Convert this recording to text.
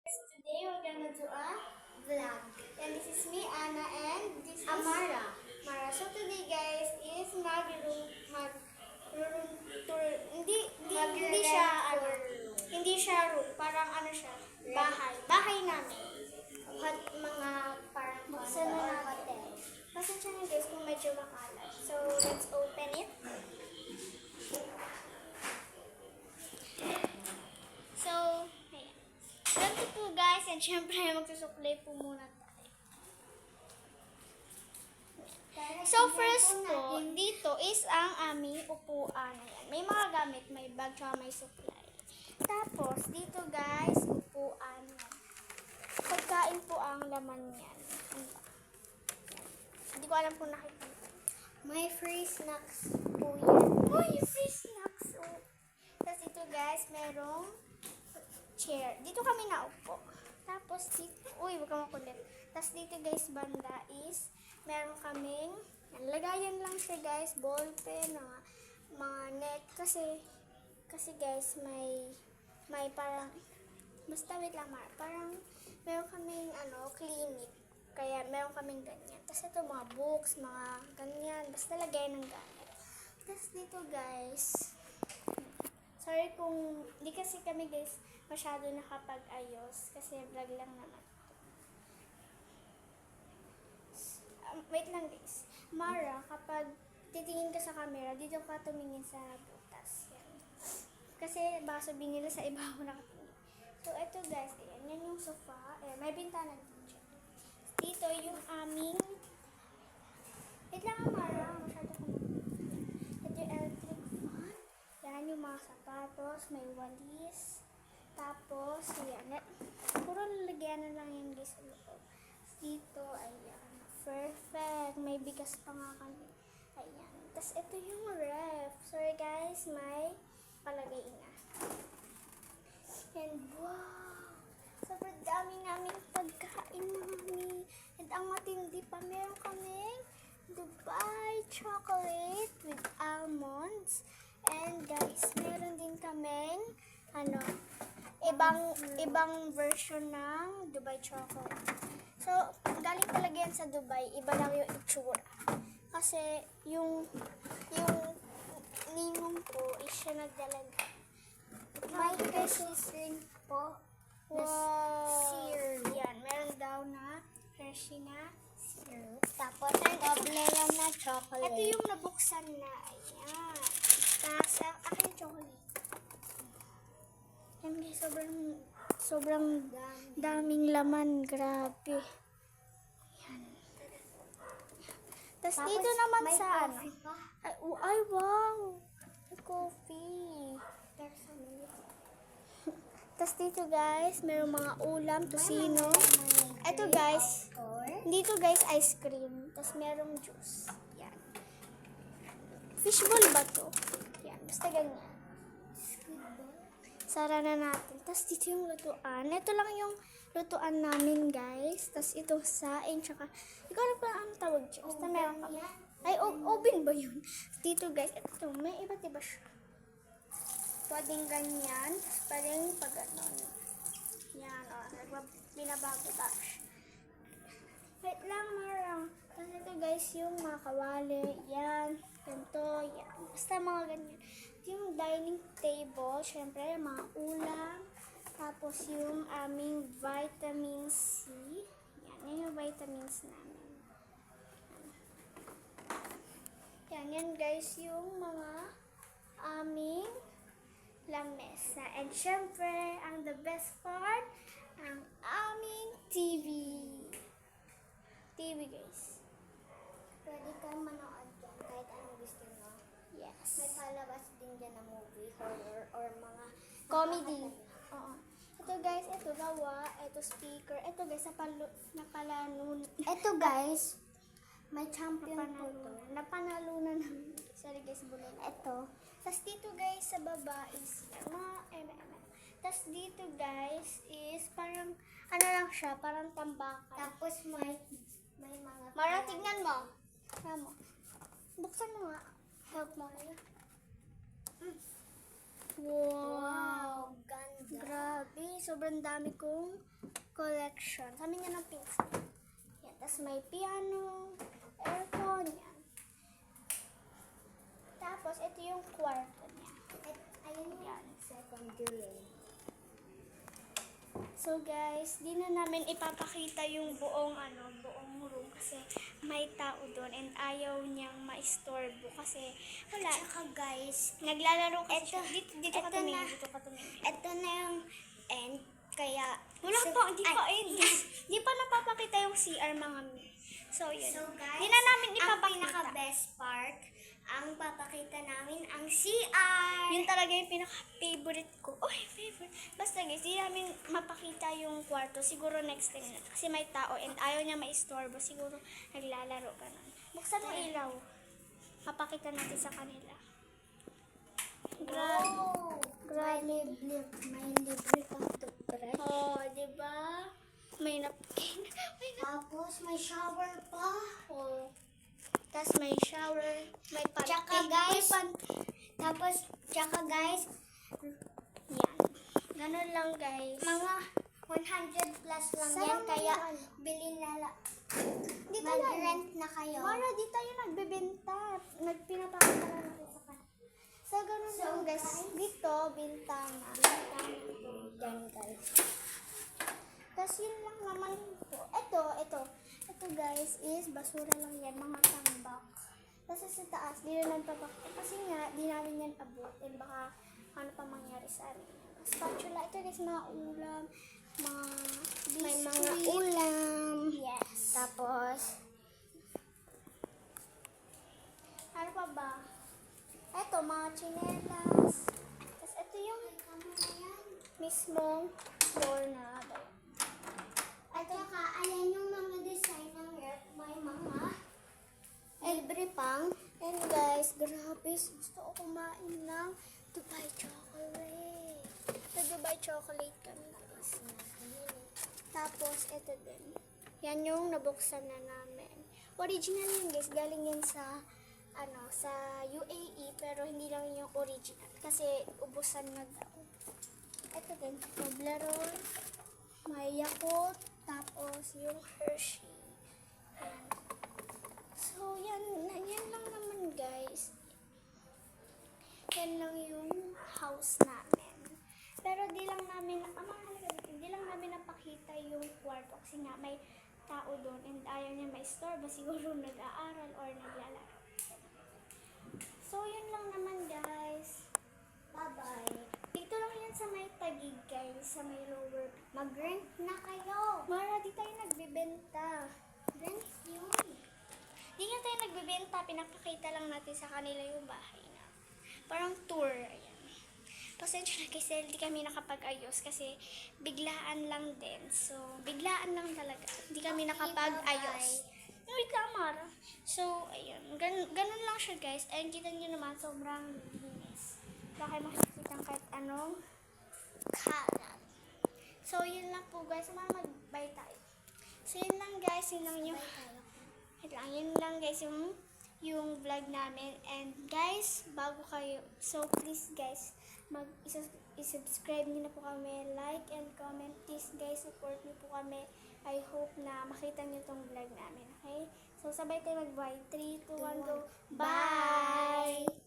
Today we're gonna do a vlog. And this is me, Anna, and this is Amara. So today guys is mag-room tour. Hindi siya hindi siya room, parang ano siya, bahay namin. Mga parang buksan na hotel. Pasensya na guys kung medyo makalat. So let's open it. So, ayan. Ganito po guys, and syempre magsusuklay po muna tayo. So first po, dito is ang aming upuan. Ayan. May mga gamit, may bag, tsaka may supply. Tapos, dito guys, upuan. Pagkain po ang laman yan. Ano ba? Hindi ko alam kung nakikita. May free snacks po yan. Uy, free snacks! Oh. Tapos ito guys, merong chair. Dito kami naupo. Tapos dito, uy, wag kang makulit. Tapos dito guys, banda is, meron kaming, lagayan lang siya guys, ballpen, mga net. Kasi guys, may parang, basta wait lang parang, meron kaming, clinic. Kaya meron kaming ganyan. Tapos ito, mga books, mga ganyan. Basta lagay ng gamit. Tapos dito guys, sorry kung, di kasi kami guys, masyado nakapag-ayos. Kasi vlog lang naman. Wait lang guys. Mara, kapag titingin ka sa camera, dito ka tumingin sa butas. Yan. Kasi baka sabihin nila sa iba ako nakatingin. So, ito guys, yan yung sofa. May bintana dito. Dito yung aming, wait lang Mara, masyado ko na. Ito yung electric fan. Yan yung mga sapatos, may walis. Tapos, yan. Puro lalagyan na lang yan guys sa loob. Dito, ayan. Perfect. May bigas pa nga kami. Ayan. Tapos, ito yung ref. Sorry guys, may palagay na. And wow! Sobrang dami namin pagkain mami. And ang matindi pa, meron kaming Dubai chocolate with almonds. And guys, meron din kaming ibang version ng Dubai chocolate. So, galing talaga yan sa Dubai. Iba lang yung itsura. Kasi, yung ninong ko is siya nagdalaga. May Hershey's po. Wow! Syrup. Yan, meron daw na Hershey na syrup. Tapos, Toblerone na chocolate. Ito yung nabuksan na. Ayan. Tapos, akin chocolate. Yan guys, sobrang daming laman. Grabe. Yan. Tapos dito naman sa ay wow! May coffee. Tapos dito guys, mayroong mga ulam, tusino. Ito guys, dito guys, ice cream. Tapos merong juice. Yan. Fishball ba to? Yan, basta ganyan. Sara na natin. Tapos dito yung lutuan. Ito lang yung lutuan namin guys. Tapos ito saing, tsaka, ikaw na pala ang tawag dyan. Basta meron kami. Ay, oven ba yun? Dito guys, ito, may iba't iba siya. Pwedeng ganyan, pwedeng pag ganon. Yan, binabago ba siya. Wait lang, marang. Tapos ito guys, yung mga kawali, yan, ganito, yan. Basta mga ganyan. Yung dining table, syempre, mga ulam. Tapos yung aming vitamin C. Yan yung vitamins namin. Yan guys, yung mga aming lamesa. And syempre, ang the best part, ang aming TV. TV guys. Pwede kang manood dyan kahit anong gusto mo. Yes. May palabas din dyan na movie, horror, or mga comedy. Oo. Ito guys, ito gawa, ito speaker, ito guys, napalanunan. Ito guys, may champion po ito. Napanalunan namin. Sorry guys, bulol. Ito. Tapos dito guys, sa baba is mga Tapos dito guys is parang, lang siya, parang tambakan. Tapos may mga... Mara, tignan mo. Tama. Buksan mo nga. Help mo. Wow! Ganda. Grabe, sobrang dami kong collection. Sabi niya ng pinsan. Yan, tapos may piano, aircon, yan. Tapos, ito yung kwarto niya. Ayun Yan. second room. So guys, di na namin ipapakita yung buong room kasi may tao doon and ayaw niyang ma-istorbo kasi wala. Tsaka guys, Naglalaro kasi siya. Dito ka eto tumingin, na. dito ka tumingin. ito na yung end. Kaya, Wala pa, hindi pa end. Di pa napapakita yung CR mga mi. So yun. So guys, Di na namin ang ipapakita. pinaka-best part, ang papakita namin ang CR. Yun talaga yung pinaka-favorite ko. Oh, favorite. Basta guys, di namin mapakita yung kwarto. Siguro next time na. Kasi may tao and ayaw niya ma-istorbo. Siguro naglalaro ka na. Buksan mo ilaw. Mapakita natin sa kanila. Grabe. Wow! Grabe. May libre kang toothbrush. Oh, di ba? May napkin. May Tapos, may shower pa. Oh. Tapos may shower, may panty. Tsaka guys, Tapos, tsaka guys, yan. Ganun lang guys. mga 100 plus lang Sarap yan. Kaya, yan. bilhin na lang. Di tayo- Mag-rent na kayo. Mara, di tayo nagbebenta. Nagpinapakita lang natin sa kanila. So, ganun So, lang guys. guys, Dito, bintana. Yan guys. Tapos yun lang naman po. Ito guys is basura lang yan. Mga tambak. Tapos sa taas, di na nagpapakita. Kasi nga, di namin yan abot. And baka ano pa mangyari sa amin. Spatula. Ito guys, mga ulam. Mga May mga biscuit. ulam. Yes. Tapos, Ano pa ba? Ito, mga chinelas. Tapos ito yung mismong floor na dalawa. at saka, ayan yung mga design ng rep. May mga libre pang. And guys, grabe, gusto ko kumain ng Dubai chocolate. Sa Dubai chocolate kami guys. Tapos, ito din. Yan yung nabuksan na namin. Original yun guys, galing yan sa sa UAE, pero hindi lang yung original. Kasi ubusan na daw. Ito din, Toblerone, may Yakult, tapos yung Hershey. Ayan. So, yan lang naman guys. Yan lang yung house namin. Pero di lang namin napakita yung kwarto kasi nga may tao doon and ayaw niya ma-istorbo. Siguro nag-aaral or naglalaro. So, yun lang naman guys. Bye-bye. Dito lang yan sa may Taguig guys, sa may lower. Mag-rent na kayo. Mara, di tayo nagbibenta. Rent yun. Di nga tayo nagbibenta, pinapakita lang natin sa kanila yung bahay na. Parang tour, ayan. Pasensya na kasi hindi kami nakapag-ayos kasi biglaan lang din. So, biglaan lang talaga. Hindi kami nakapag-ayos. Wait lang, Mara. So, ayun. Ganun lang siya, guys. And kita nyo naman, sobrang linis. Wala kayo makikita kahit anong kalat. So, yun lang po, guys. Mag-bye tayo. So, yun lang, guys. Yun lang yung... Wait lang, yun lang, guys, yung vlog namin. And, guys, bago kayo... So, please, guys, i-subscribe niyo na po kami. Like and comment. Please, guys, support niyo po kami. I hope na makita niyo tong vlog namin, okay? So, sabay tayo mag-bye. 3, 2, 1, go. Bye!